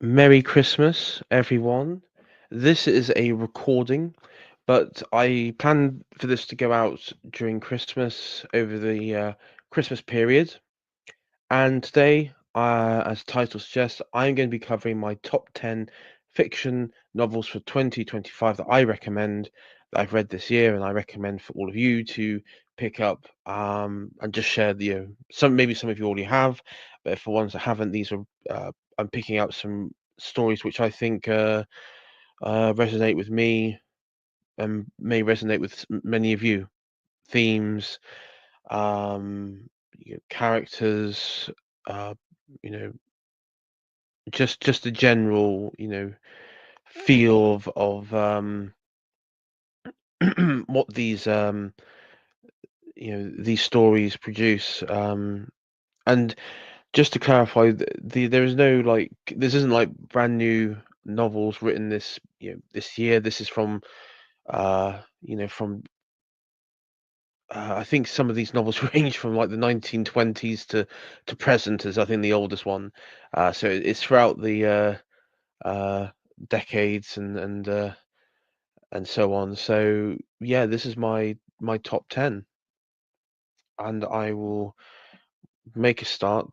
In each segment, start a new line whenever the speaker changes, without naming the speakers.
Merry Christmas, everyone. This is a recording, but I plan for this to go out during Christmas over the Christmas period. And today, as the title suggests, I'm going to be covering my top 10 fiction novels for 2025 that I recommend, that I've read this year, and I recommend for all of you to pick up and just share some, maybe some of you already have, but for ones that haven't, these are I'm picking out some stories which I think resonate with me and may resonate with many of you. Themes, um, characters, uh, you know, just the general, feel of what these stories produce. And just to clarify, there is no like this isn't like brand new novels written this year. This is from from I think some of these novels range from like the 1920s to present, as I think the oldest one. So it's throughout the uh, decades and so on. So yeah, this is my top 10, and I will make a start.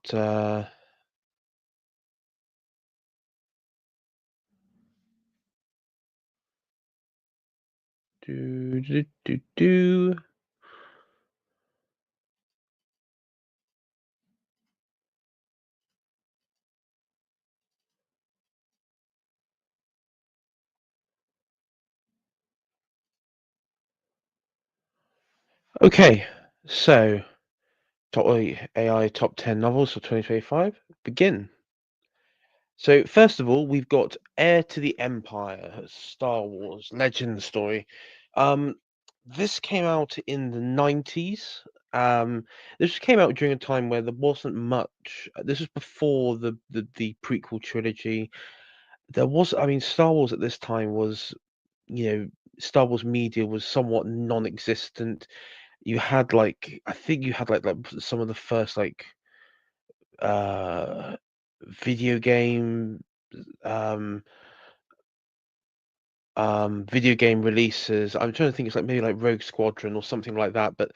Do do do do. Okay, so top AI top 10 novels for 2025 begin. So first of all, we've got Heir to the Empire, Star Wars Legend story. Um, this came out in the 90s. This came out during a time where there wasn't much. This was before the prequel trilogy. I mean, Star Wars at this time was, you know, Star Wars media was somewhat non-existent. You had I think you had like some of the first uh video game um video game releases. I'm trying to think it's like maybe like Rogue Squadron or something like that, but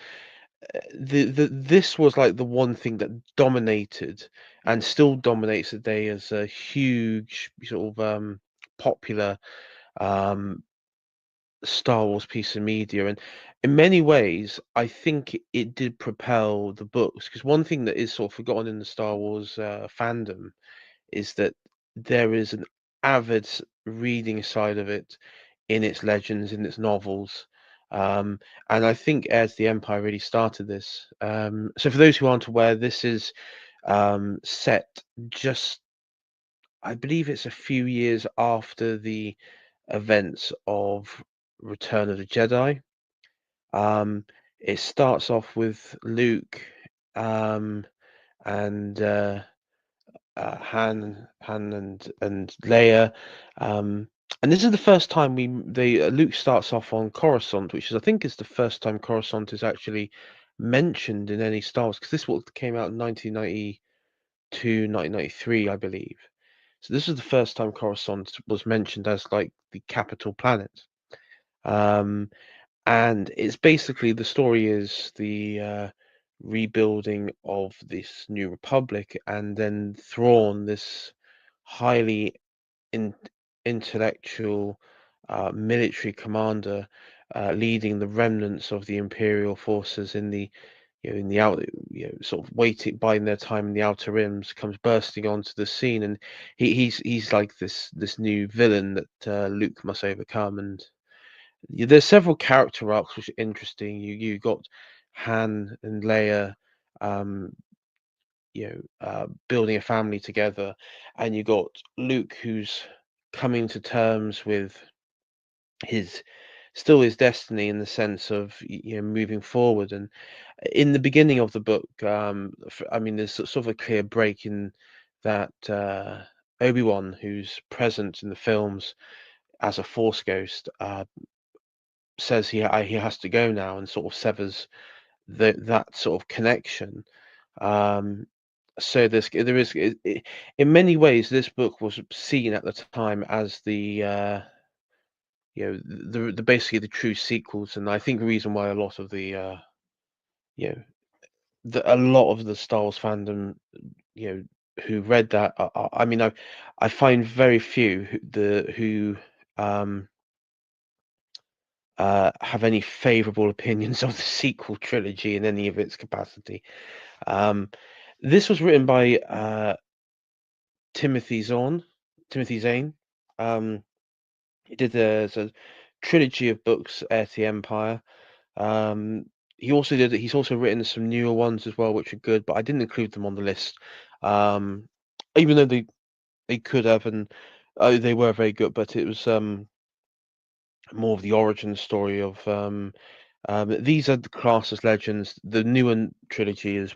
this was like the one thing that dominated and still dominates today as a huge sort of popular um Star Wars piece of media. And in many ways I think it did propel the books, because one thing that is sort of forgotten in the Star Wars fandom is that there is an avid reading side of it in its legends, in its novels. Um, and I think as the Empire really started this. So for those who aren't aware, this is set just, I believe it's a few years after the events of Return of the Jedi. Um, it starts off with Luke um, and Han and Leia, um, and this is the first time Luke starts off on Coruscant, which is I think is the first time Coruscant is actually mentioned in any Star Wars, because this one came out in 1992, 1993, I believe. So this is the first time Coruscant was mentioned as like the capital planet. Um, and it's basically the story is the rebuilding of this new republic, and then Thrawn, this highly in, intellectual military commander, leading the remnants of the imperial forces in the in the out sort of waiting biding their time in the outer rims, comes bursting onto the scene, and he's like this new villain that Luke must overcome. And there's several character arcs which are interesting. You got Han and Leia, um, building a family together, and you got Luke who's coming to terms with his his destiny in the sense of moving forward. And in the beginning of the book, I mean, there's sort of a clear break in that Obi-Wan, who's present in the films as a Force ghost, says he has to go now, and sort of severs that sort of connection. Um, So there is in many ways this book was seen at the time as the basically the true sequels, and I think the reason why a lot of you know a lot of the Star Wars fandom, you know, who read that, I mean, I find very few who um have any favorable opinions of the sequel trilogy in any of its capacity. Um, this was written by Timothy Zahn, Timothy Zahn. Um, he did a trilogy of books, Heir to the Empire. Um, he's also written some newer ones as well, which are good, but I didn't include them on the list. Um, even though they could have, and they were very good, but it was more of the origin story of these are the classed as legends. The newer trilogy is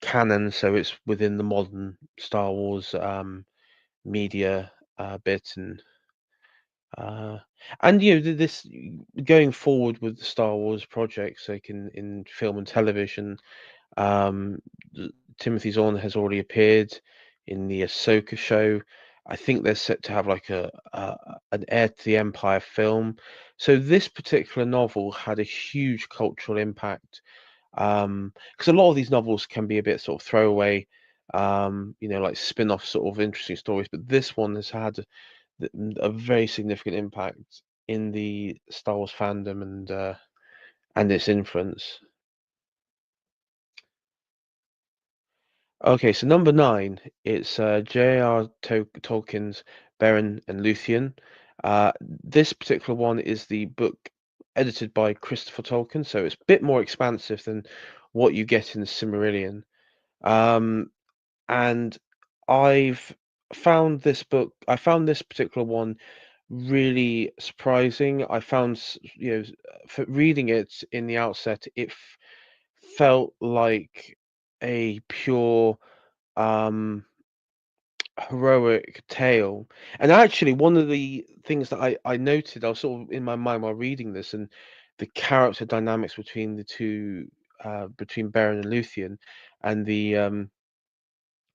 canon, so it's within the modern Star Wars media bit, uh, and this going forward with the Star Wars projects, like in film and television. Um, Timothy Zahn has already appeared in the Ahsoka show. I think they're set to have like an Heir to the Empire film. So this particular novel had a huge cultural impact, because a lot of these novels can be a bit sort of throwaway, like spin-off sort of interesting stories. But this one has had a very significant impact in the Star Wars fandom and its influence. Okay, so number nine, it's J.R. Tolkien's Beren and Luthien. This particular one is the book edited by Christopher Tolkien, so it's a bit more expansive than what you get in the Silmarillion. Um, and I've I found this particular one really surprising. I found, for reading it in the outset, felt like a pure um heroic tale. And actually one of the things that I noted, I was sort of in my mind while reading this, and the character dynamics between the two, between Beren and Luthien, and the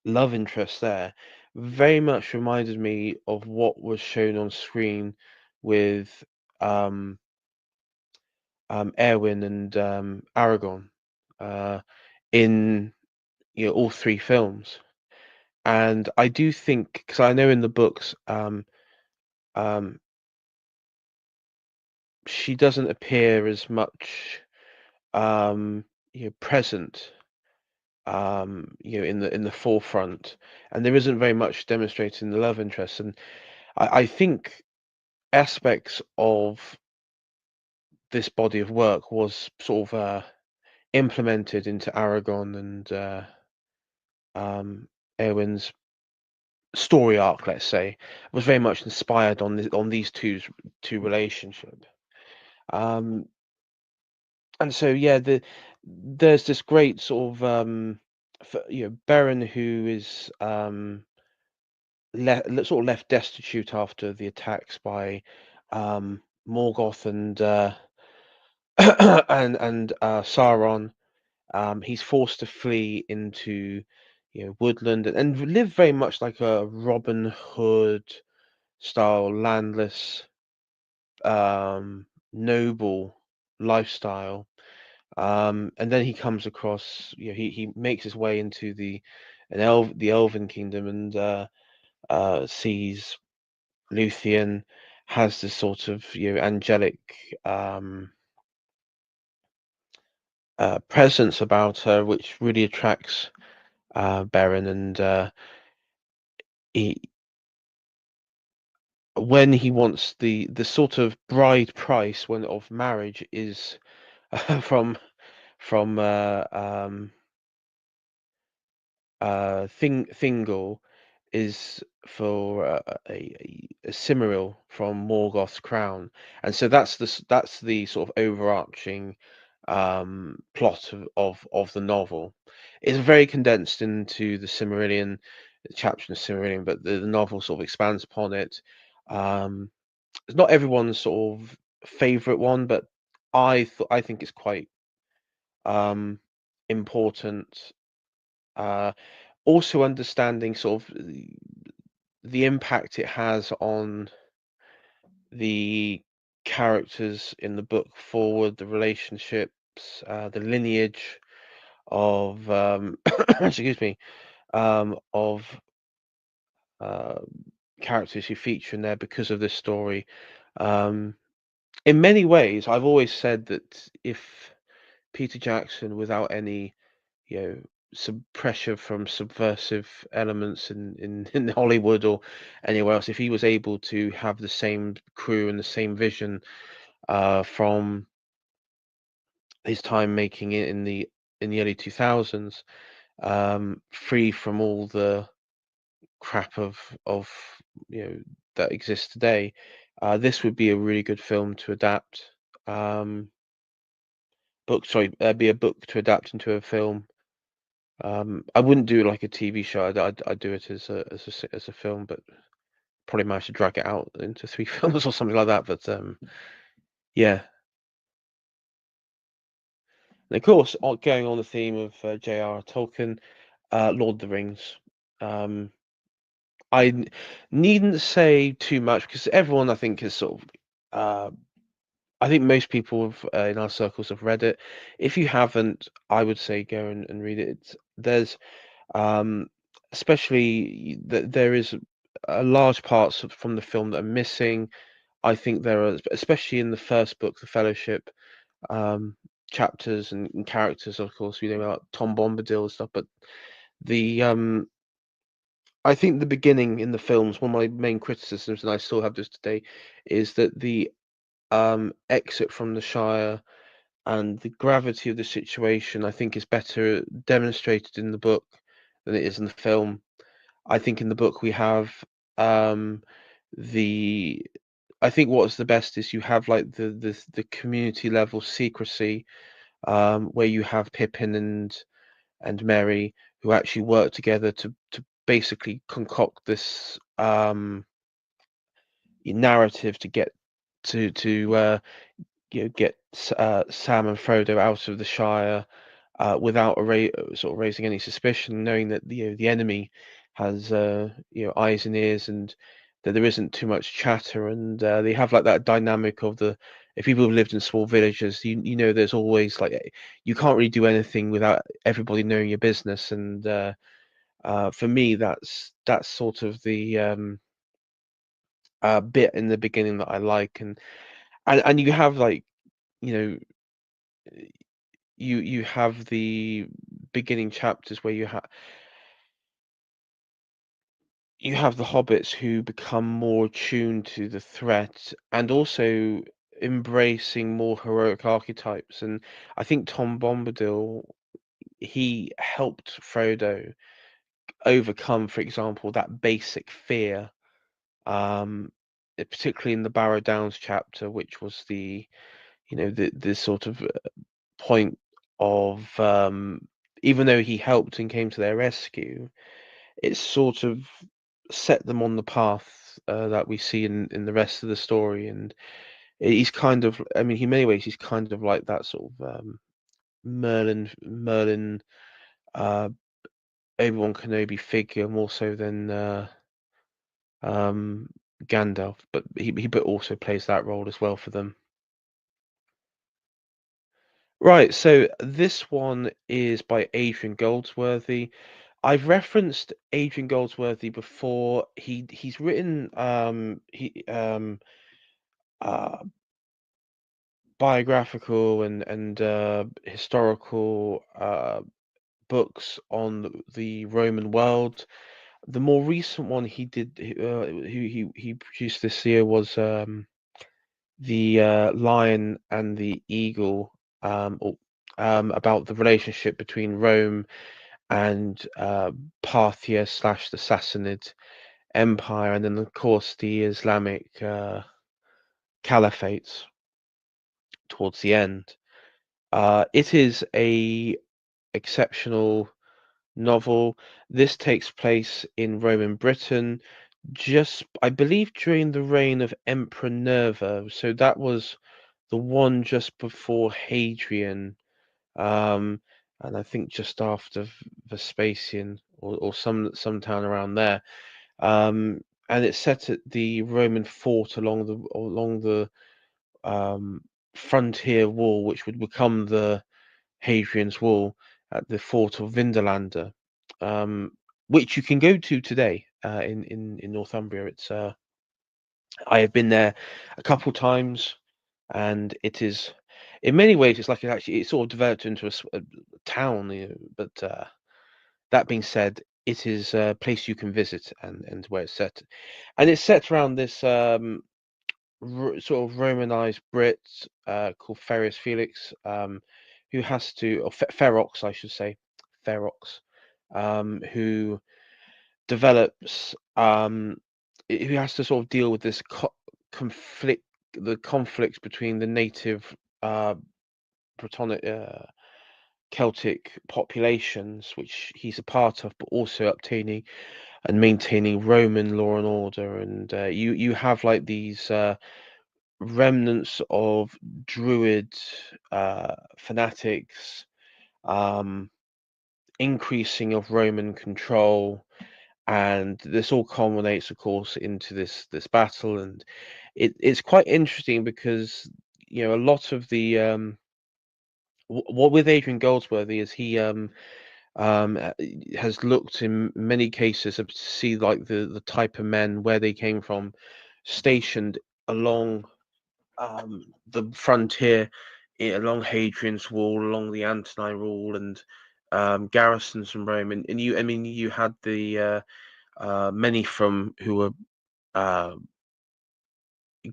love interest there, very much reminded me of what was shown on screen with um Erwin and Aragorn, uh in all three films. And I do think, because I know in the books, um, she doesn't appear as much, present, in the forefront, and there isn't very much demonstrating the love interest. And I think aspects of this body of work was sort of implemented into Aragon and um, Erwin's story arc, let's say, was very much inspired on these two relationships. Um, and so yeah, there's this great sort of Beren, who is sort of left destitute after the attacks by Morgoth and Sauron. He's forced to flee into woodland, and live very much like a Robin Hood style landless noble lifestyle. And then he comes across, he makes his way into the Elven Kingdom, and sees Luthien has this sort of angelic um, presence about her, which really attracts Beren. And he when he wants the sort of bride price when of marriage is from from Thingol, is for a Cimmeril from Morgoth's crown, and so that's the sort of overarching plot of the novel. It's very condensed into the Silmarillion, the chapter in the Silmarillion, but the novel sort of expands upon it. It's not everyone's sort of favorite one, but I think it's quite um important Uh, Also understanding sort of the impact it has on the characters in the book forward, the relationships, the lineage of excuse me, of uh, characters who feature in there because of this story. Um, in many ways, I've always said that if Peter Jackson, without any, you know, pressure from subversive elements in Hollywood or anywhere else, if he was able to have the same crew and the same vision from his time making it in the early 2000s, free from all the crap of you know that exists today, this would be a really good film to adapt. Um, be a book to adapt into a film. I wouldn't do like a TV show. I'd do it as as a film, but probably manage to drag it out into three films or something like that. But yeah, and of course, going on the theme of J.R.R. Tolkien, Lord of the Rings. Um, needn't say too much because everyone I think is sort of. I think most people in our circles have read it. If you haven't, I would say go and read it. There's um, especially that there is a large parts from the film that are missing. I think there are, especially in the first book, The Fellowship, um, chapters and characters. Of course, we know about Tom Bombadil and stuff, but the I think the beginning in the films, one of my main criticisms, and I still have this today, is that the exit from the Shire and the gravity of the situation, I think, is better demonstrated in the book than it is in the film. I think in the book we have um, the. I think what's the best is you have like the community level secrecy, where you have Pippin and Merry who actually work together to basically concoct this narrative to get to get Sam and Frodo out of the Shire without sort of raising any suspicion, knowing that the enemy has eyes and ears, and that there isn't too much chatter, and they have like that dynamic of the if people have lived in small villages, you know there's always like you can't really do anything without everybody knowing your business, and for me that's sort of the bit in the beginning that I like, and you have like you know you have the beginning chapters where you have the hobbits who become more attuned to the threat and also embracing more heroic archetypes. And I think Tom Bombadil, he helped Frodo overcome, for example, that basic fear, particularly in the Barrow Downs chapter, which was the sort of point of even though he helped and came to their rescue, it sort of set them on the path that we see in the rest of the story. And he's kind of, I mean, in many ways, he's kind of like that sort of Merlin, uh, Obi-Wan Kenobi figure more so than um, Gandalf, but he but also plays that role as well for them. Right, so this one is by Adrian Goldsworthy. I've referenced Adrian Goldsworthy before. He's written uh, biographical and historical books on the Roman world. The more recent one he did, he produced this year was the Lion and the Eagle, about the relationship between Rome and Parthia slash the Sassanid Empire, and then of course the Islamic Caliphate towards the end. It is a exceptional novel. This takes place in Roman Britain, just I believe during the reign of Emperor Nerva. So that was the one just before Hadrian. Um, and I think just after Vespasian, or some town around there. Um, and it's set at the Roman fort along the um, frontier wall, which would become the Hadrian's Wall at the fort of Vindolanda, um, which you can go to today in Northumbria. I have been there a couple times, and it is, in many ways, it's like it's sort of developed into a town. But that being said, it is a place you can visit, and where it's set, and it's set around this sort of Romanized Brit called Ferius Felix, who has to, or Ferox, I should say, Ferox, who develops, who has to sort of deal with this conflict, the conflicts between the native uh, Britonic, Celtic populations, which he's a part of, but also obtaining and maintaining Roman law and order. And you have like these remnants of Druid fanatics, um, increasing of Roman control, and this all culminates, of course, into this battle. And it's quite interesting because a lot of the what with Adrian Goldsworthy is he has looked in many cases to see like the type of men, where they came from, stationed along the frontier, along Hadrian's Wall, along the Antonine Wall, and garrisons from Rome. And I mean, you had the many from who were uh,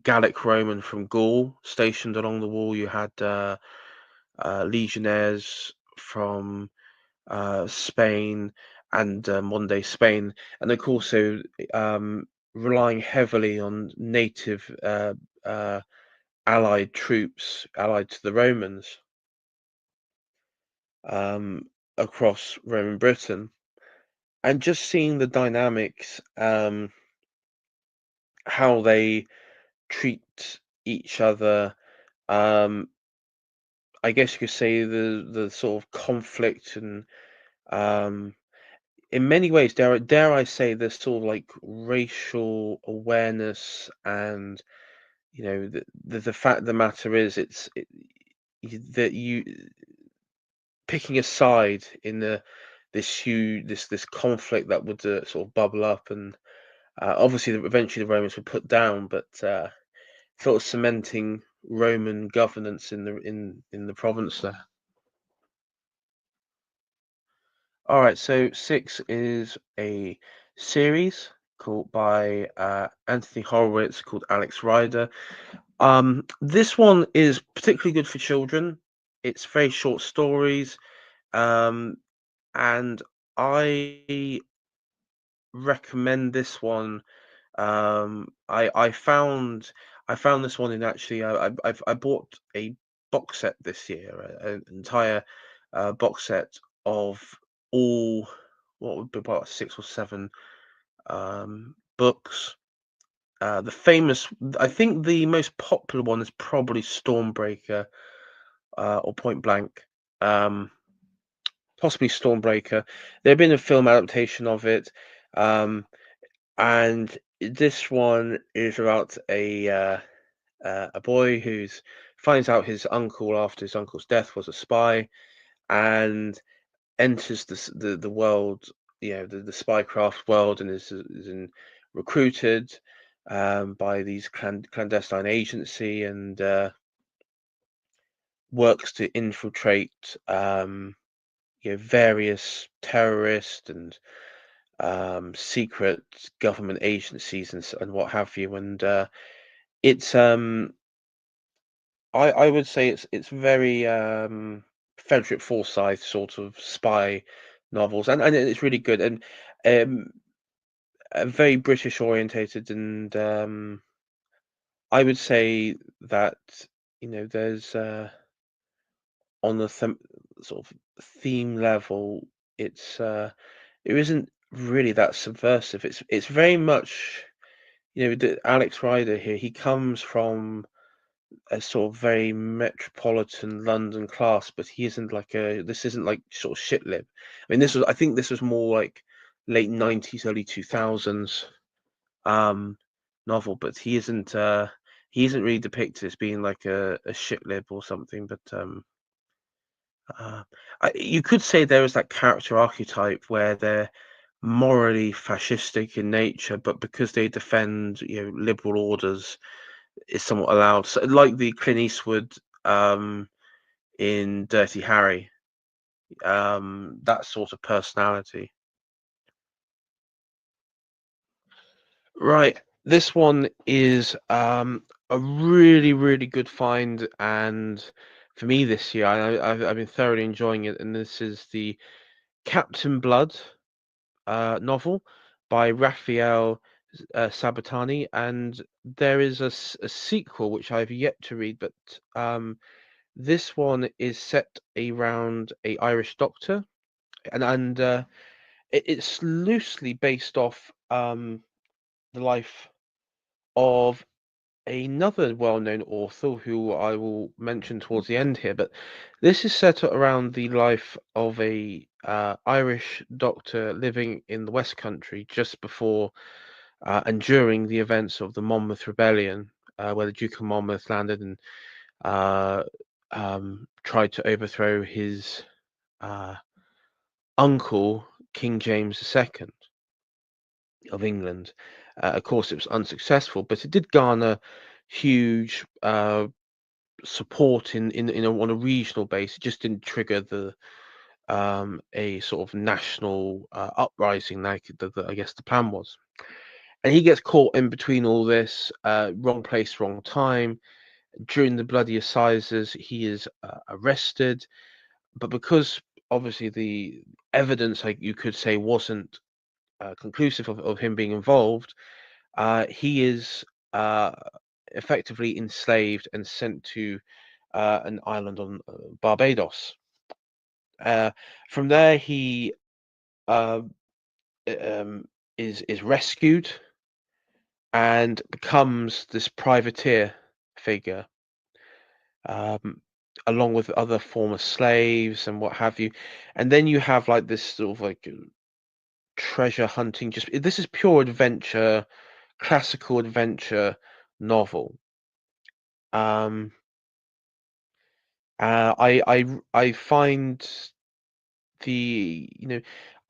Gallic Roman from Gaul stationed along the wall. You had legionnaires from Spain and modern day Spain, and of course, so relying heavily on native allied troops, allied to the Romans, um, across Roman Britain, and just seeing the dynamics, how they treat each other. Um, I guess you could say the sort of conflict, and um, in many ways, dare I say, there's sort of like racial awareness, and the fact of the matter is, that you picking a side in this huge this conflict that would sort of bubble up, and obviously eventually the Romans were put down, but sort of cementing Roman governance in the province there. All right, so Six is a series called by Anthony Horowitz, called Alex Rider. This one is particularly good for children. It's very short stories, um, and I recommend this one. I found this one in, actually, I bought a box set this year, an entire box set of all, what would be about 6 or 7 books. The famous, I think the most popular one is probably Stormbreaker, or Point Blank. Um, Possibly Stormbreaker. There'd been a film adaptation of it, um, and this one is about a boy who's finds out his uncle, after his uncle's death, was a spy, and enters the world, the spycraft world, and recruited by these clandestine agency, and works to infiltrate various terrorist and secret government agencies, and what have you. And it's I would say it's very Frederick Forsyth sort of spy novels, and it's really good, and um very British orientated. And I would say that there's on the sort of theme level, it's it isn't really that subversive. It's very much, the Alex Rider here. He comes from a sort of very metropolitan London class, but he isn't like a this isn't like sort of shit lib. I mean, I think this was more like late 90s, early 2000s um novel, but he isn't really depicted as being like a shit lib or something, but uh, you could say there is that character archetype where they're morally fascistic in nature, but because they defend, liberal orders, is somewhat allowed. So, like the Clint Eastwood in Dirty Harry, that sort of personality. Right. This one is a really, really good find, and for me this year, I've been thoroughly enjoying it. And this is the Captain Blood novel by Raphael Sabatani, and there is a sequel which I've yet to read, but this one is set around a Irish doctor, and it's loosely based off the life of another well-known author who I will mention towards the end here. But this is set around the life of a Irish doctor living in the West Country just before and during the events of the Monmouth Rebellion, where the Duke of Monmouth landed and uh, tried to overthrow his uh, uncle, King James II of England. Of course, it was unsuccessful, but it did garner huge support on a regional base. It just didn't trigger a sort of national uprising like I guess the plan was. And he gets caught in between all this, wrong place, wrong time. During the bloody assizes, he is arrested, but because obviously the evidence, like you could say, wasn't conclusive of him being involved, he is uh, effectively enslaved and sent to an island on Barbados. Uh, from there, he uh, um, is rescued and becomes this privateer figure, um, along with other former slaves and what have you. And then you have like this sort of like treasure hunting. Just this is pure adventure, classical adventure novel. Um, I find the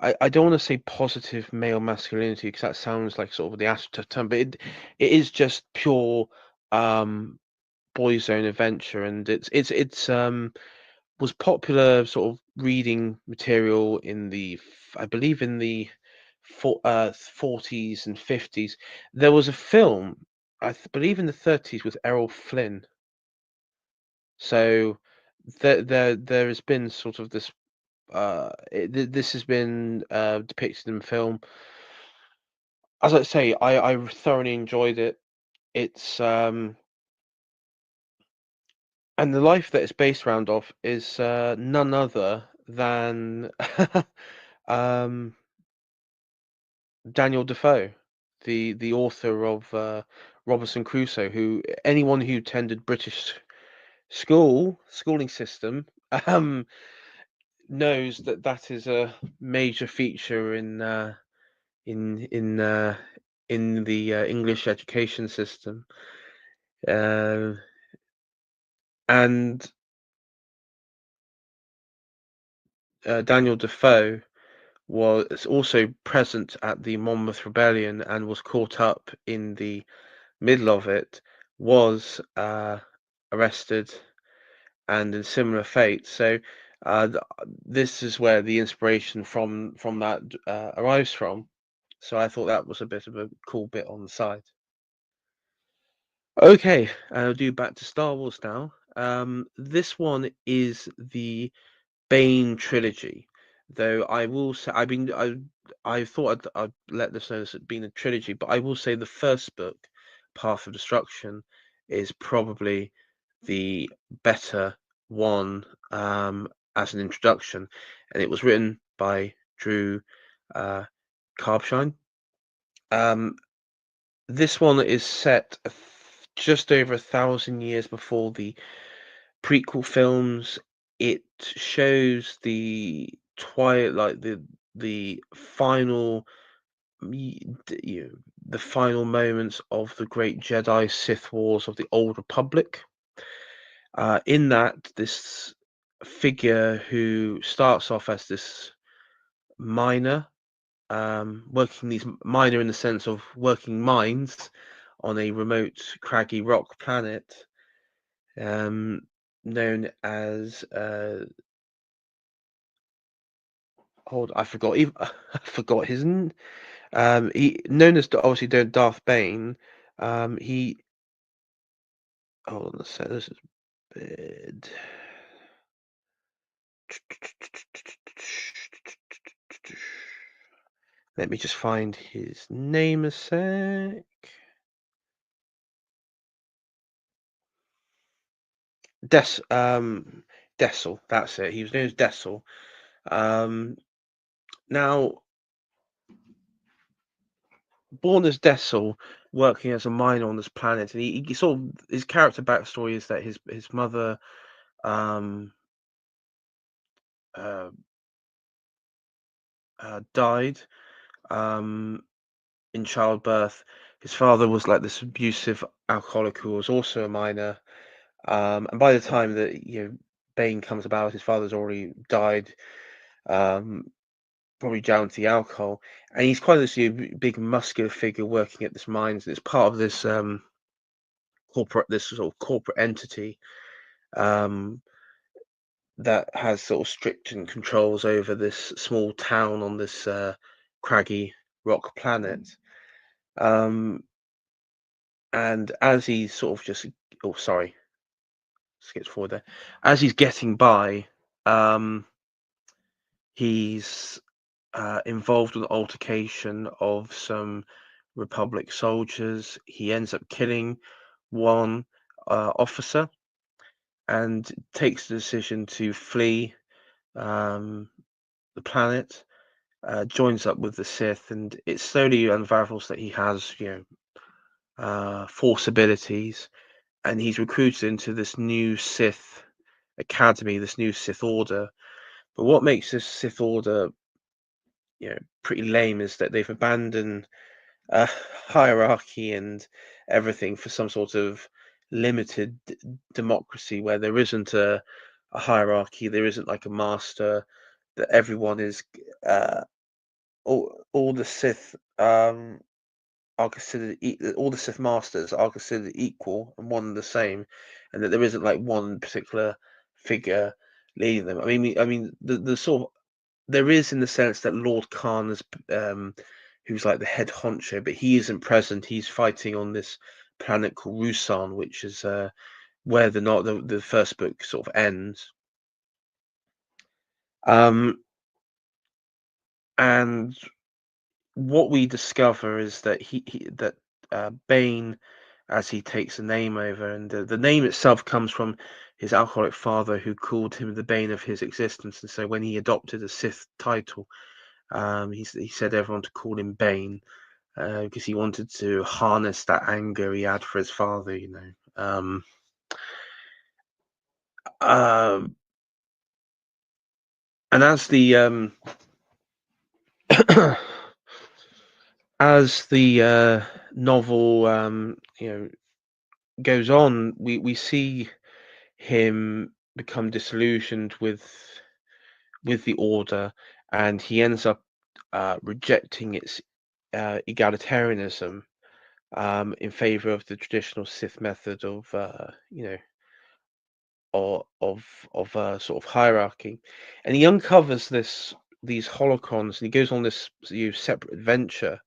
I don't want to say positive male masculinity because that sounds like sort of the astroturf term, but it is just pure um boys' own adventure, and it's was popular sort of reading material in I believe in the 40s and 50s. There was a film, believe in the 30s, with Errol Flynn. So there has been sort of this this has been depicted in film. As I say, I thoroughly enjoyed it. It's and the life that it's based around of is none other than um, Daniel Defoe, the author of Robinson Crusoe. Who anyone who attended British schooling system um, knows that that is a major feature in in uh, in the English education system. Uh, and Daniel Defoe was also present at the Monmouth Rebellion and was caught up in the middle of it, was arrested and in similar fate. So this is where the inspiration from that arrives from. So I thought that was a bit of a cool bit on the side. Okay, I'll do back to Star Wars now. This one is the Bane trilogy, though I will say I thought I'd let this know this had been a trilogy, but I will say the first book, Path of Destruction, is probably the better one as an introduction, and it was written by Drew uh, Carbshine. Um, this one is set just over 1,000 years before the prequel films. It shows the twilight, the final, y- you know, the final moments of the great Jedi Sith Wars of the Old Republic. In that, this figure who starts off as this miner, working these miner in the sense of working mines on a remote, craggy rock planet, um, known as hold I forgot even I forgot his he known as obviously Darth Bane. He hold on a sec. This is bad. Let me just find his name a sec. Dessel, that's it. He was known as Dessel. Um, now, born as Dessel, working as a miner on this planet, and he sort of his character backstory is that his mother um, uh, died um, in childbirth. His father was like this abusive alcoholic who was also a miner. And by the time that Bane comes about, his father's already died. Um, Probably down to the alcohol, and he's quite this big muscular figure working at this mines. It's part of this this sort of corporate entity um, that has sort of strict and controls over this small town on this craggy rock planet. Um, and as he's sort of just, oh sorry, skipped forward there. As he's getting by, um, he's involved with an altercation of some Republic soldiers. He ends up killing one officer and takes the decision to flee um, the planet. Joins up with the Sith, and it slowly unravels that he has, Force abilities, and he's recruited into this new Sith academy, this new Sith order. But what makes this Sith order, pretty lame is that they've abandoned uh, hierarchy and everything for some sort of limited democracy where there isn't a hierarchy, there isn't like a master, that everyone is all the Sith are considered all the Sith masters are considered equal and one and the same, and that there isn't like one particular figure leading them. I mean, the sort of there is in the sense that Lord Khan is, who's like the head honcho, but he isn't present. He's fighting on this planet called Rusan, which is where the first book sort of ends. Um, and what we discover is that that Bane, as he takes the name over, and the name itself comes from his alcoholic father, who called him the bane of his existence. And so when he adopted a Sith title, he said everyone to call him Bane, because he wanted to harness that anger he had for his father. Um, and as the as the novel goes on, we see him become disillusioned with the order, and he ends up rejecting its egalitarianism, in favor of the traditional Sith method of sort of hierarchy. And he uncovers these holocrons, and he goes on this separate adventure.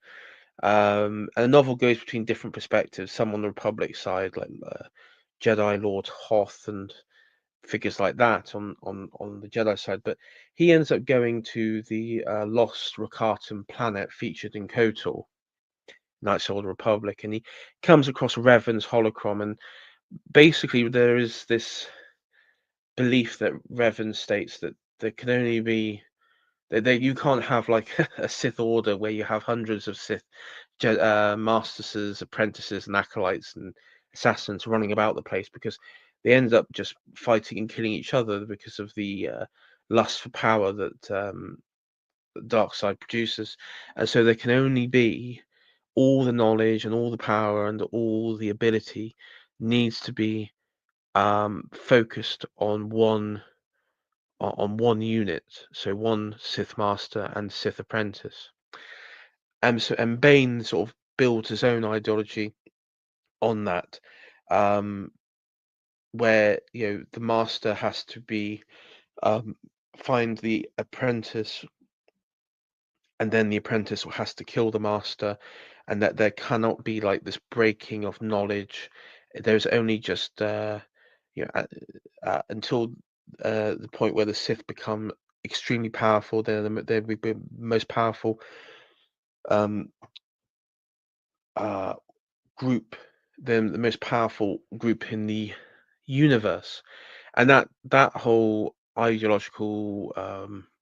And the novel goes between different perspectives, some on the Republic side, like Jedi Lord Hoth and figures like that on the Jedi side, but he ends up going to the lost Rakatan planet featured in KOTOR, Knights of the Old Republic, and he comes across Revan's holocron, and basically there is this belief that Revan states that there can only be that you can't have like a Sith order where you have hundreds of Sith masters, apprentices, and acolytes, and assassins running about the place because they end up just fighting and killing each other because of the lust for power that the dark side produces, and so there can only be all the knowledge and all the power and all the ability needs to be focused on one unit, so one Sith master and Sith apprentice. And Bane sort of builds his own ideology on that, um, where the master has to be um, find the apprentice, and then the apprentice has to kill the master, and that there cannot be like this breaking of knowledge. There's only just until the point where the Sith become extremely powerful. They're the most powerful um, uh, group, the most powerful group in the universe, and that whole ideological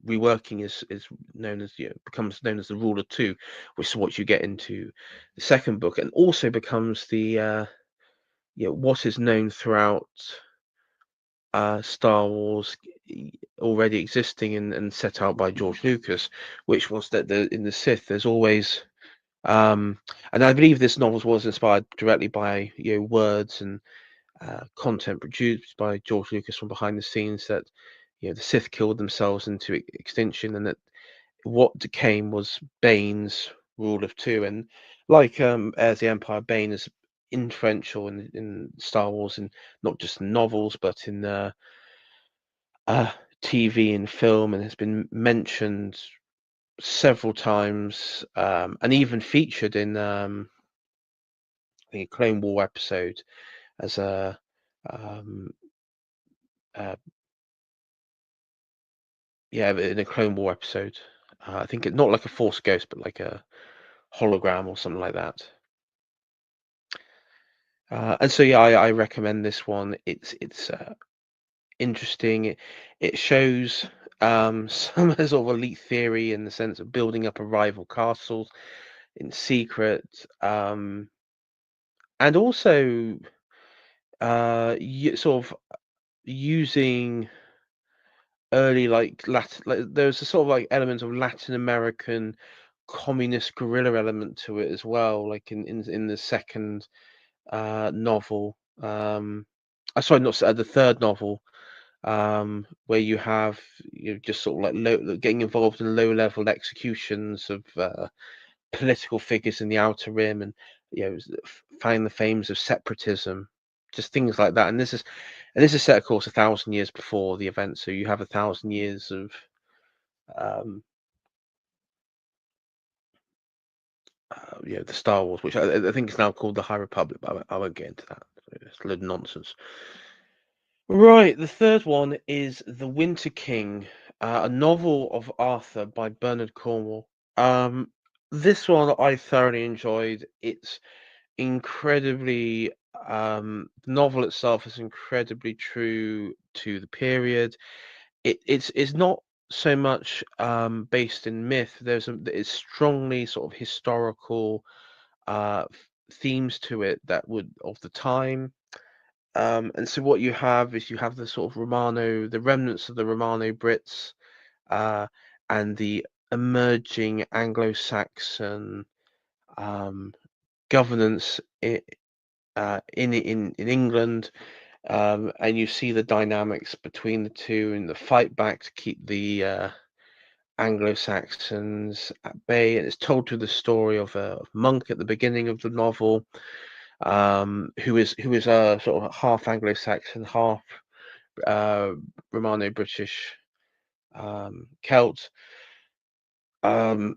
reworking is known as becomes known as the Rule of Two, which is what you get into the second book, and also becomes the what is known throughout Star Wars already existing and set out by George Lucas, which was that in the Sith there's always um, and I believe this novel was inspired directly by words and content produced by George Lucas from behind the scenes, that the Sith killed themselves into extinction, and that what came was Bane's Rule of Two. And like Heirs of the Empire, Bane is influential in Star Wars, and not just in novels but in uh, TV and film, and has been mentioned several times, and even featured in I think a Clone War episode as a um, uh, yeah, in a Clone War episode. I think not like a Force Ghost, but like a hologram or something like that. And so yeah, I recommend this one. It's interesting. It shows some sort of elite theory in the sense of building up a rival castle in secret, and also sort of using early like there's a sort of like element of Latin American communist guerrilla element to it as well, like in the second novel. Sorry, not the third novel, where you have just sort of like getting involved in low level executions of political figures in the Outer Rim, and find the fames of separatism, just things like that. And this is set, of course, 1,000 years before the event, so you have 1,000 years of um, the Star Wars, which I think is now called the High Republic, but I won't get into that. It's a load of nonsense. Right, the third one is The Winter King, a novel of Arthur by Bernard Cornwell. This one I thoroughly enjoyed. It's incredibly the novel itself is incredibly true to the period. It's not so much based in myth. It's strongly sort of historical themes to it that would of the time. And so what you have is you have the sort of the remnants of the Romano Brits, uh, and the emerging Anglo-Saxon um, governance in England, and you see the dynamics between the two and the fight back to keep the Anglo-Saxons at bay. And it's told through the story of a monk at the beginning of the novel, who is a sort of half Anglo-Saxon, half uh, Romano-British Celt. Um,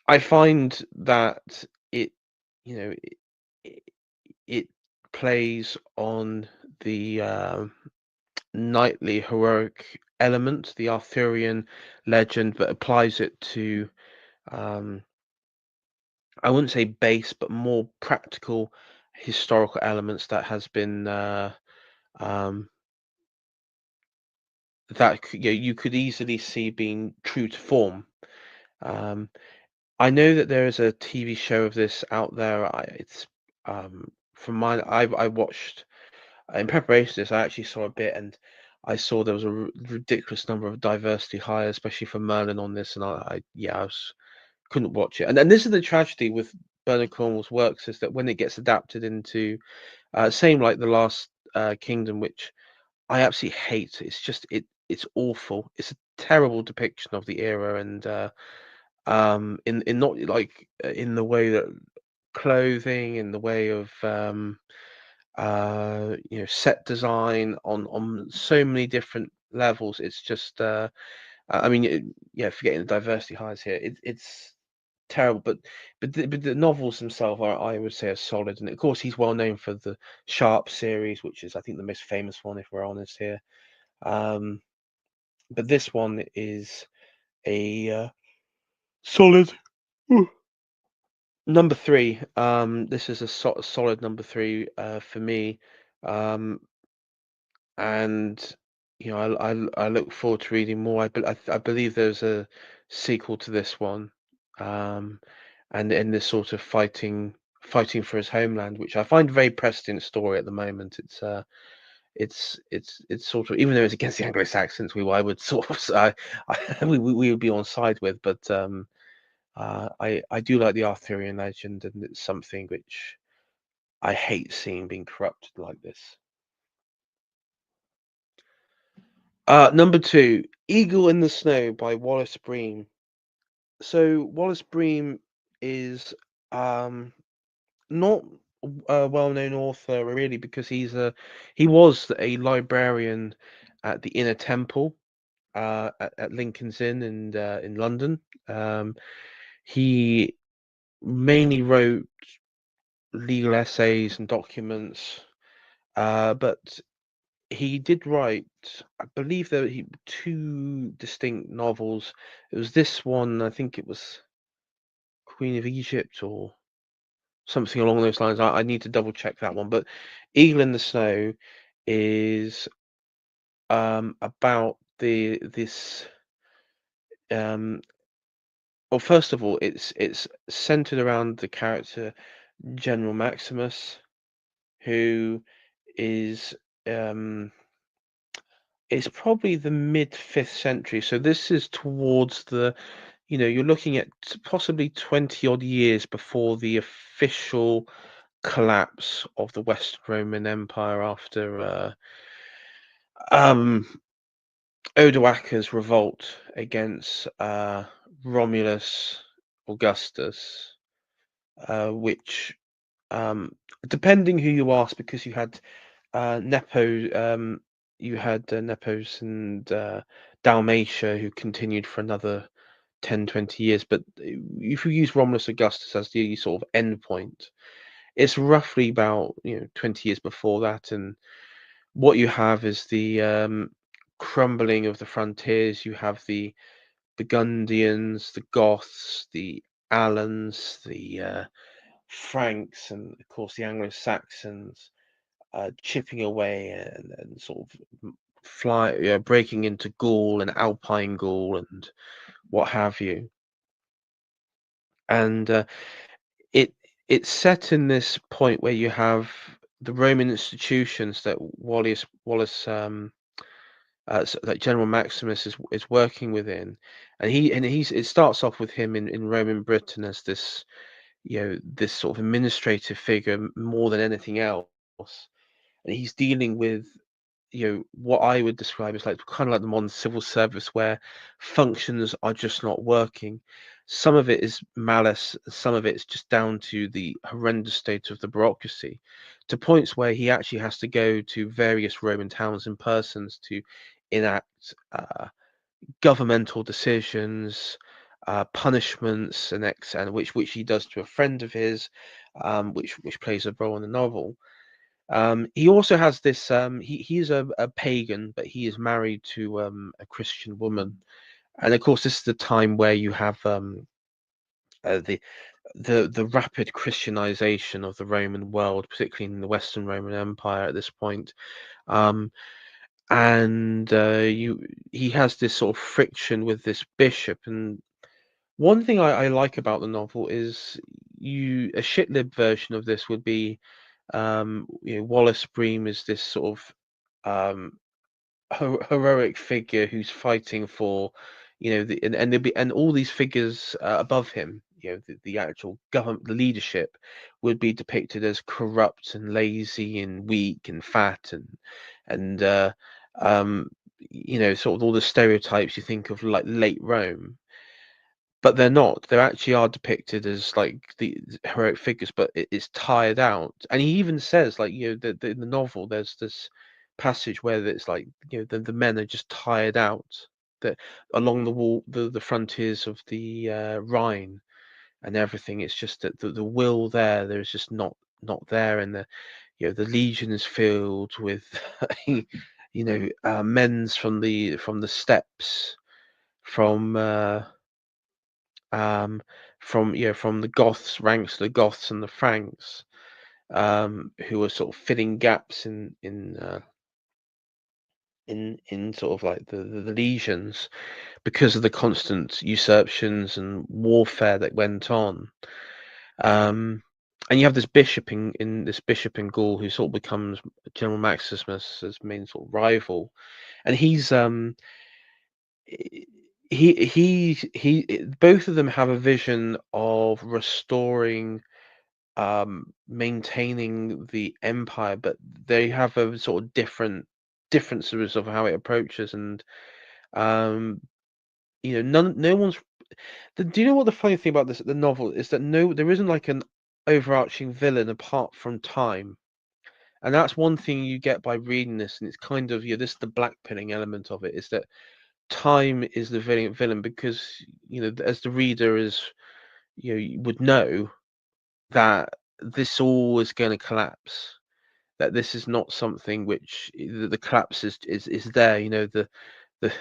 I find that it, you know, it, it plays on the knightly heroic element, the Arthurian legend, but applies it to um, I wouldn't say base, but more practical historical elements that has been um, that you could easily see being true to form. Um, I know that there is a TV show of this out there. It's from mine, I watched in preparation for this. I actually saw a bit, and I saw there was a ridiculous number of diversity hires, especially for Merlin on this, and yeah, couldn't watch it. And this is the tragedy with Bernard Cornwell's works, is that when it gets adapted into same like the Last Kingdom, which I absolutely hate. It's just it's awful. It's a terrible depiction of the era, and in not like in the way that clothing, in the way of set design on so many different levels. It's just I mean yeah, forgetting the diversity hires here, it's terrible. But the novels themselves are, I would say, are solid. And of course he's well known for the Sharp series, which is I think the most famous one, if we're honest here. um but this one is a solid number three. This is a solid number three for me. Um, and I look forward to reading more. I believe there's a sequel to this one, um, and in this sort of fighting for his homeland, which I find a very prescient story at the moment. It's sort of, even though it's against the Anglo-Saxons, I would sort of we would be on side with, but I do like the Arthurian legend, and it's something which I hate seeing being corrupted like this. Number two, Eagle in the Snow by Wallace Bream. So Wallace Bream is um, not a well-known author really, because he was a librarian at the Inner Temple at Lincoln's Inn in London. Um, he mainly wrote legal essays and documents, but he did write, I believe there were two distinct novels. It was this one, I think it was Queen of Egypt or something along those lines. I need to double check that one. But Eagle in the Snow is about this um well, first of all, it's centered around the character General Maximus, who is um it's probably the mid 5th century. So this is towards you're looking at possibly 20 odd years before the official collapse of the Western Roman Empire after um, Odoacer's revolt against Romulus Augustus, which, um, depending who you ask, because you had Nepos and Dalmatia, who continued for another 10, 20 years. But if you use Romulus Augustus as the sort of end point, it's roughly about 20 years before that. And what you have is the crumbling of the frontiers. You have the Burgundians, the Goths, the Alans, the Franks, and of course the Anglo-Saxons chipping away and sort of breaking into Gaul and Alpine Gaul and what have you. And it it's set in this point where you have the Roman institutions that Wallace that General Maximus is working within, and it starts off with him in Roman Britain as this this sort of administrative figure more than anything else, and he's dealing with what I would describe as like kind of like the modern civil service, where functions are just not working. Some of it is malice, some of it is just down to the horrendous state of the bureaucracy, to points where he actually has to go to various Roman towns in persons to enact governmental decisions, punishments, and which he does to a friend of his, which plays a role in the novel. He also has this. He's a pagan, but he is married to a Christian woman, and of course, this is the time where you have the the rapid Christianization of the Roman world, particularly in the Western Roman Empire at this point. Um, and he has this sort of friction with this bishop. And one thing I like about the novel is a shitlib version of this would be Wallace Bream is this sort of um, heroic figure who's fighting for, and there'll be and all these figures above him, the actual government, the leadership, would be depicted as corrupt and lazy and weak and fat and sort of all the stereotypes you think of like late Rome. But they're not. They actually are depicted as like the heroic figures, but it's tired out. And he even says, like, in the novel, there's this passage where it's like, the men are just tired out. That along the wall, the frontiers of the Rhine and everything, it's just that the will there is just not there, and the legion is filled with, men's from the steppes, from um, from the Goths ranks, the Goths and the Franks, who are sort of filling gaps in sort of like the legions because of the constant usurpations and warfare that went on. Um, and you have this bishop in Gaul who sort of becomes General Maximus's main sort of rival, and both of them have a vision of restoring, maintaining the empire, but they have a sort of differences of how it approaches, and um, no one's. Do you know what the funny thing about the novel is that there isn't like an overarching villain apart from time, and that's one thing you get by reading this, and it's kind of this is the blackpilling element of it, is that time is the villain because as the reader is you would know that this all is going to collapse, that this is not something which the collapse is there. The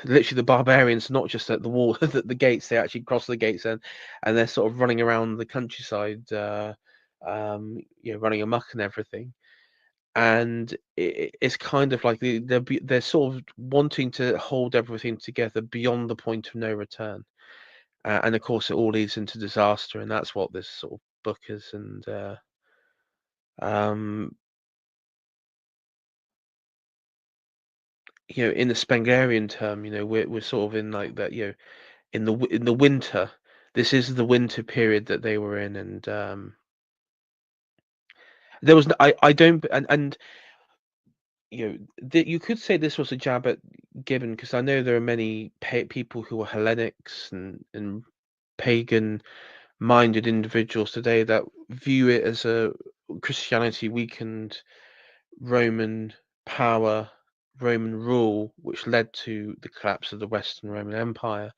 literally the barbarians not just at the wall at the gates, they actually cross the gates, and they're sort of running around the countryside, running amok and everything. And it's kind of like they're sort of wanting to hold everything together beyond the point of no return. And of course, it all leads into disaster, and that's what this sort of book is. And um, in the Spenglerian term, we're sort of in like that, in the winter. This is the winter period that they were in, and there was I don't and you could say this was a jab at Gibbon, because I know there are many people who are Hellenics and pagan minded individuals today that view it as a Christianity weakened Roman power, Roman rule, which led to the collapse of the Western Roman Empire.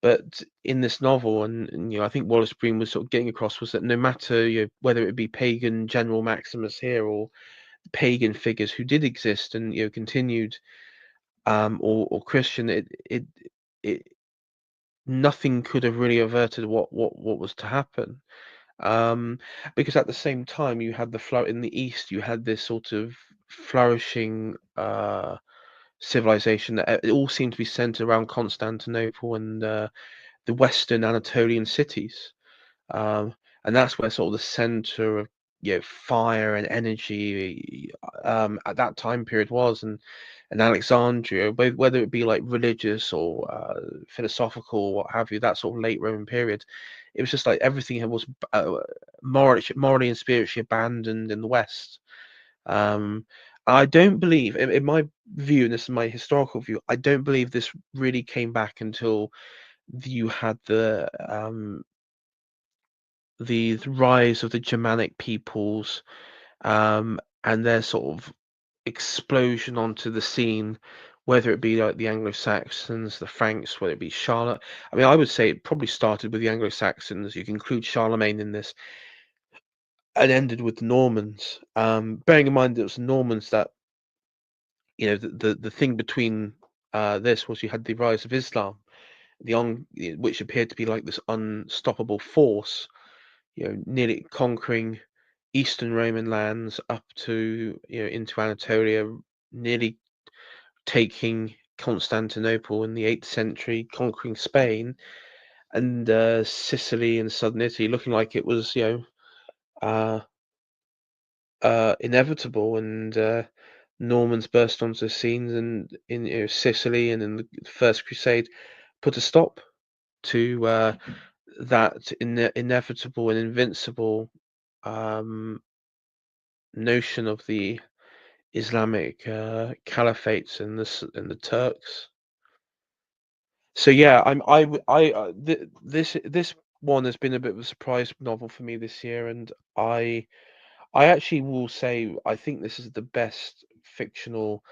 But in this novel, and I think Wallace Breen was sort of getting across, was that no matter whether it be pagan General Maximus here or pagan figures who did exist and continued, or Christian, it nothing could have really averted what was to happen. Um, because at the same time, you had the flow in the East, you had this sort of flourishing civilization that it all seemed to be centered around Constantinople and the Western Anatolian cities. Um, and that's where sort of the center of fire and energy at that time period was, and Alexandria, whether it be like religious or philosophical or what have you, that sort of late Roman period, it was just like everything was morally and spiritually abandoned in the West. Um, I don't believe, in my view, and this is my historical view, I don't believe this really came back until you had the rise of the Germanic peoples, and their sort of explosion onto the scene, whether it be like the Anglo-Saxons, the Franks, whether it be Charlotte. I mean, I would say it probably started with the Anglo-Saxons. You can include Charlemagne in this, and ended with the Normans. Bearing in mind that it was the Normans that, the thing between this was you had the rise of Islam, which appeared to be like this unstoppable force, nearly conquering Eastern Roman lands up to, into Anatolia, nearly taking Constantinople in the 8th century, conquering Spain and Sicily and southern Italy, looking like it was, uh, inevitable, and Normans burst onto the scenes, and in Sicily and in the First Crusade put a stop to that inevitable and invincible um, notion of the Islamic caliphates and and the Turks. So yeah, this one has been a bit of a surprise novel for me this year, and I actually will say I think this is the best fictional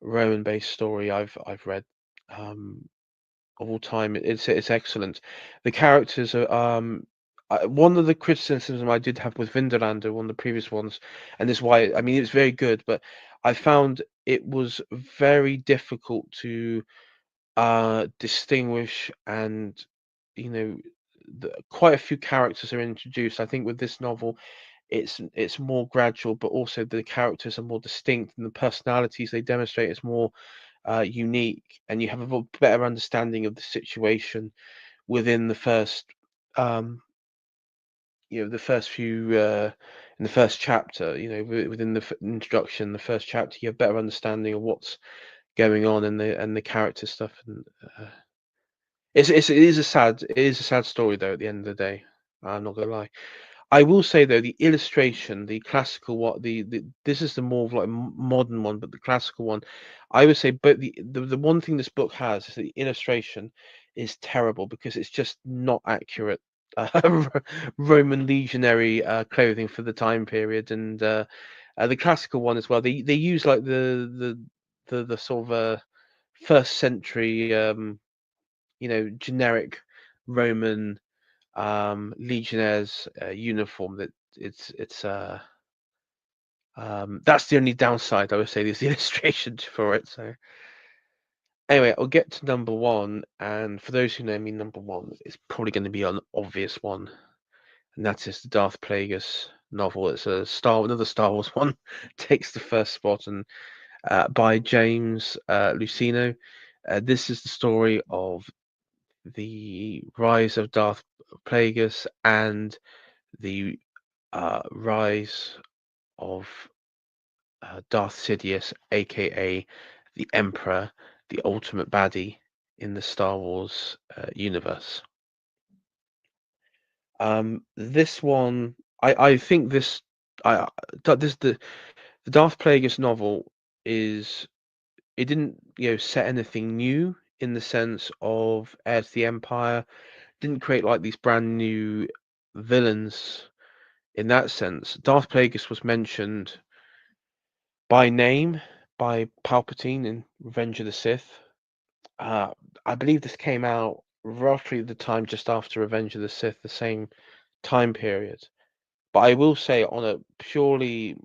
Roman-based story I've read of all time. It's excellent. The characters are one of the criticisms I did have with Vinderlander, one of the previous ones, and this is why I mean it's very good, but I found it was very difficult to distinguish, and you know quite a few characters are introduced. I think with this novel it's more gradual, but also the characters are more distinct, and the personalities they demonstrate is more unique, and you have a better understanding of the situation within the first, um, the first few in the first chapter. Within the introduction, the first chapter, you have better understanding of what's going on, and the character stuff. And it is a sad story though. At the end of the day, I'm not gonna lie. I will say though, the illustration, the classical what the this is the more of like modern one, but the classical one, I would say. But the one thing this book has is the illustration is terrible because it's just not accurate. Roman legionary clothing for the time period, and the classical one as well. They use like the sort of first century, generic Roman Legionnaires uniform. That that's the only downside I would say is the illustrations for it. So anyway, I'll get to number one, and for those who know me, number one is probably going to be an obvious one, and that is the Darth Plagueis novel. It's another Star Wars one, takes the first spot, and by James Luceno. This is the story of the rise of Darth Plagueis and the rise of Darth Sidious, aka the Emperor, the ultimate baddie in the Star Wars universe. This one, I think this, I this the Darth Plagueis novel is it didn't set anything new in the sense of Heir to the Empire. Didn't create like these brand new villains in that sense. Darth Plagueis was mentioned by name by Palpatine in Revenge of the Sith. Uh, I believe this came out roughly the time just after Revenge of the Sith, the same time period. But I will say, on a purely,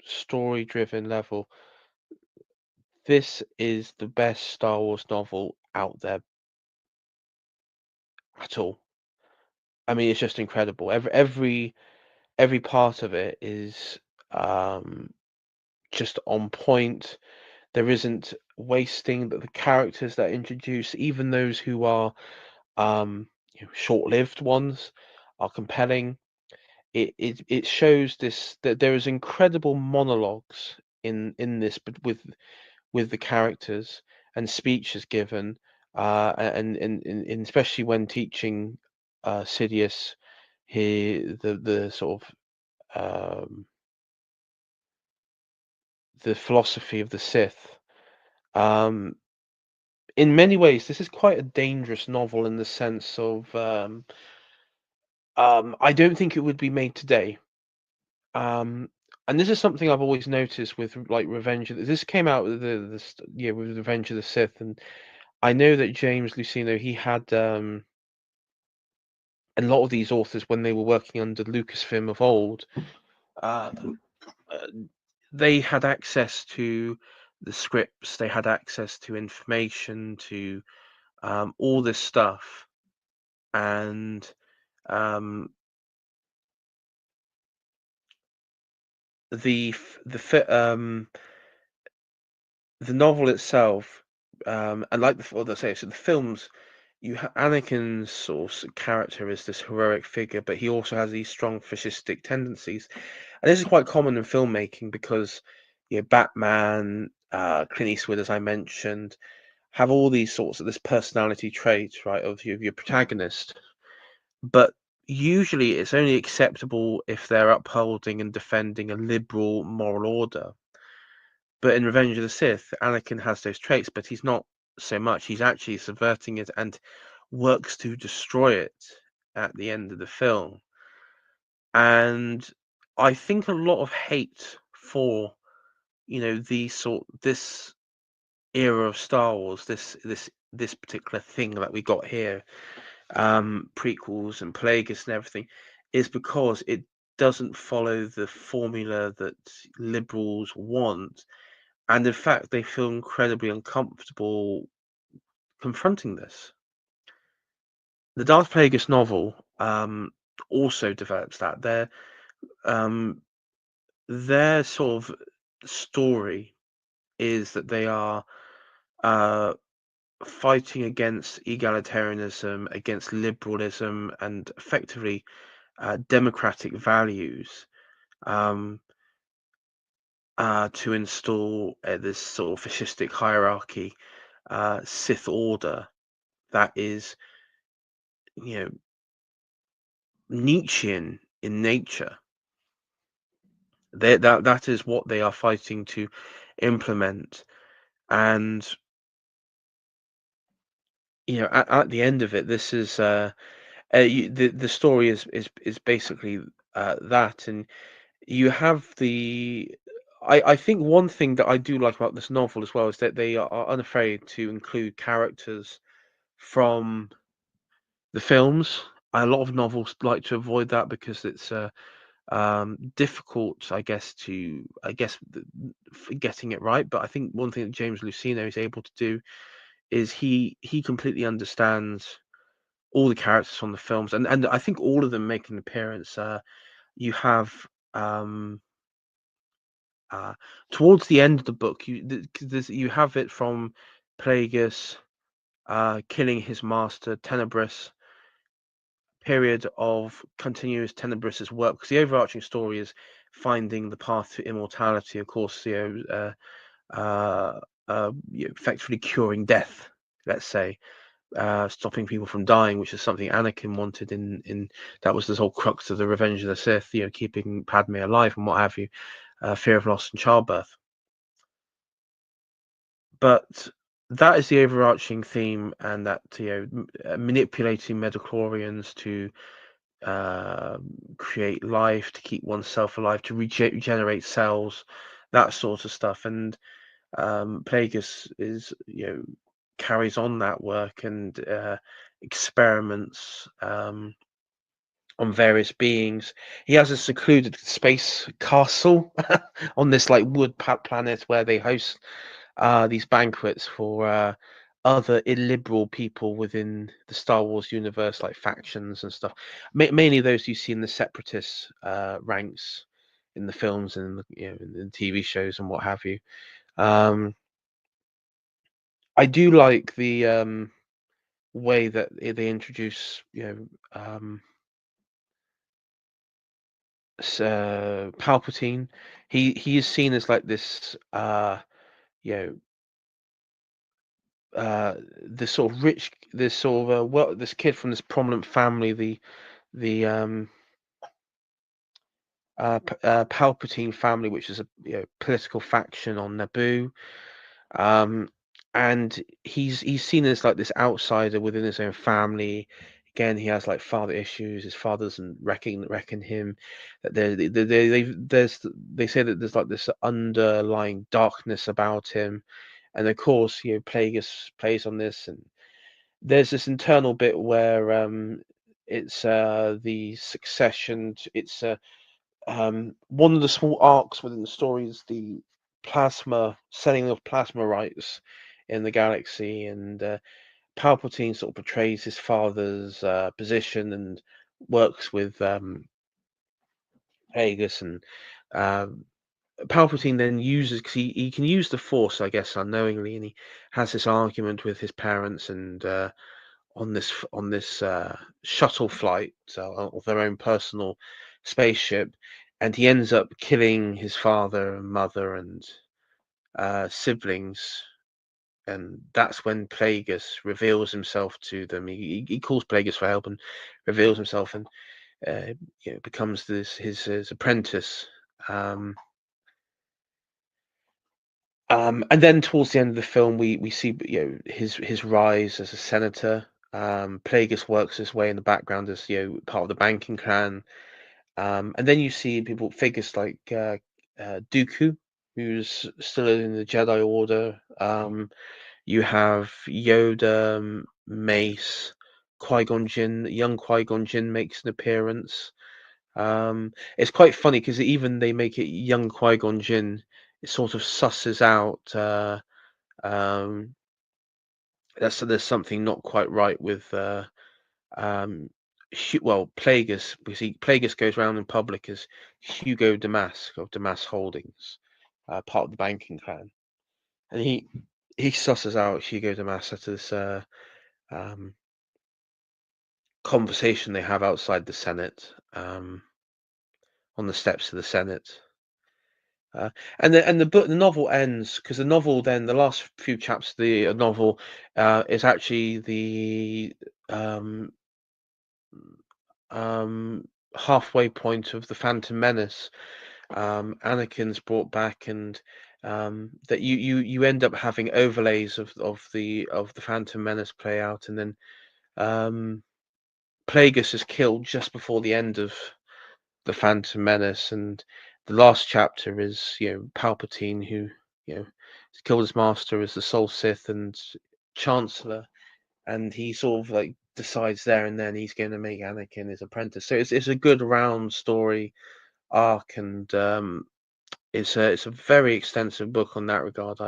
story-driven level, this is the best Star Wars novel out there at all. I mean, it's just incredible. Every part of it is um, just on point. There isn't wasting, but the characters that introduce, even those who are short-lived ones, are compelling. It shows this that there is incredible monologues in this, but with the characters and speeches given, and especially when teaching Sidious the sort of the philosophy of the Sith. Um, in many ways, this is quite a dangerous novel in the sense of I don't think it would be made today. Um, and this is something I've always noticed with like This came out with with Revenge of the Sith, and I know that James Luceno he had a lot of these authors when they were working under Lucasfilm of old. Uh, uh, they had access to the scripts, they had access to information, to all this stuff, and um, the f- the fi- the novel itself, and like the say, so the films Anakin's sort of character is this heroic figure, but he also has these strong fascistic tendencies, and this is quite common in filmmaking because Batman, Clint Eastwood, as I mentioned, have all these sorts of this personality traits, right, of your protagonist, but usually it's only acceptable if they're upholding and defending a liberal moral order. But in Revenge of the Sith, Anakin has those traits, but he's not so much. He's actually subverting it and works to destroy it at the end of the film. And I think a lot of hate for, this era of Star Wars, this particular thing that we got here, prequels and Plagueis and everything, is because it doesn't follow the formula that liberals want, and in fact, they feel incredibly uncomfortable confronting this. The Darth Plagueis novel also develops that. Um, their sort of story is that they are uh, fighting against egalitarianism, against liberalism, and effectively democratic values, um, to install this sort of fascistic hierarchy, Sith order that is, you know, Nietzschean in nature. That is what they are fighting to implement, and at the end of it, this is the story is basically that, and you have the. I think one thing that I do like about this novel as well is that they are unafraid to include characters from the films. A lot of novels like to avoid that because it's difficult, getting it right. But I think one thing that James Luceno is able to do is he completely understands all the characters from the films, and I think all of them make an appearance. You have um, uh, towards the end of the book, you have it from Plagueis killing his master Tenebris, period of continuous Tenebris's work, because the overarching story is finding the path to immortality. Of course, effectively curing death. Let's say stopping people from dying, which is something Anakin wanted in that was this whole crux of the Revenge of the Sith. Keeping Padme alive and what have you, fear of loss and childbirth. But that is the overarching theme, and that manipulating midichlorians to uh, create life, to keep oneself alive, to regenerate cells, that sort of stuff. And Plagueis is carries on that work and experiments on various beings. He has a secluded space castle on this like planet where they host these banquets for other illiberal people within the Star Wars universe, like factions and stuff. Mainly those you see in the separatist ranks in the films and in the TV shows and what have you. Um, I do like the way that they introduce, Palpatine. He is seen as like this, you know, this sort of rich, this sort of this kid from this prominent family, the Palpatine family, which is a political faction on Naboo. Um, and he's seen as like this outsider within his own family. Again, he has like father issues. His father doesn't reckon him. That they say that there's like this underlying darkness about him, and of course, Plagueis plays on this, and there's this internal bit where it's the succession. It's one of the small arcs within the story is the plasma selling of plasma rights in the galaxy, and Palpatine sort of portrays his father's position and works with Plagueis, and um, Palpatine then uses because he can use the Force, I guess, unknowingly, and he has this argument with his parents and on this shuttle flight of their own personal spaceship, and he ends up killing his father and mother and siblings. And that's when Plagueis reveals himself to them. He calls Plagueis for help and reveals himself, and uh, becomes his apprentice. Um, and then towards the end of the film, we see his rise as a senator. Plagueis works his way in the background as part of the banking clan. And then you see figures like Dooku, who's still in the Jedi Order. You have Yoda, Mace, Qui-Gon Jinn. Young Qui-Gon Jinn makes an appearance. It's quite funny because even they make it young Qui-Gon Jinn. It sort of susses out um, there's something not quite right with Plagueis. We see Plagueis goes around in public as Hugo Damask of Damask Holdings, part of the banking clan, and he susses out Hugo Damask at this um, conversation they have outside the Senate, on the steps of the Senate. Uh, and the novel ends because the novel then the last few chapters of the novel is actually the um, um, halfway point of the Phantom Menace. Anakin's brought back, and that you end up having overlays of the Phantom Menace play out, and then um, Plagueis is killed just before the end of the Phantom Menace, and the last chapter is Palpatine, who has killed his master as the Sole Sith and Chancellor, and he sort of like decides there and then he's going to make Anakin his apprentice. So it's a good round story arc, and it's a very extensive book on that regard.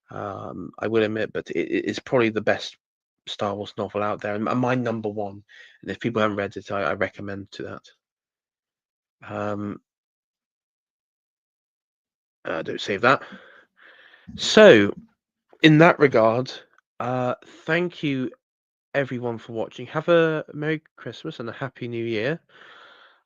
I will admit, but it's probably the best Star Wars novel out there, and my number one. And if people haven't read it, I recommend to that. Um, don't save that. So, in that regard, thank you everyone for watching. Have a Merry Christmas and a Happy New Year.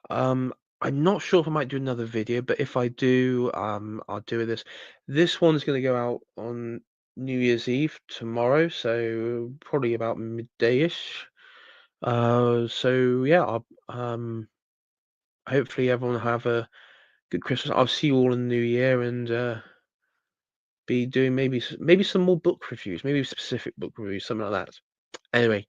Um, I'm not sure if I might do another video, but if I do, I'll do this. This one's going to go out on New Year's Eve tomorrow, so probably about midday-ish. So yeah, hopefully everyone have a good Christmas. I'll see you all in the new year, and be doing maybe some more book reviews, maybe specific book reviews, something like that. Anyway,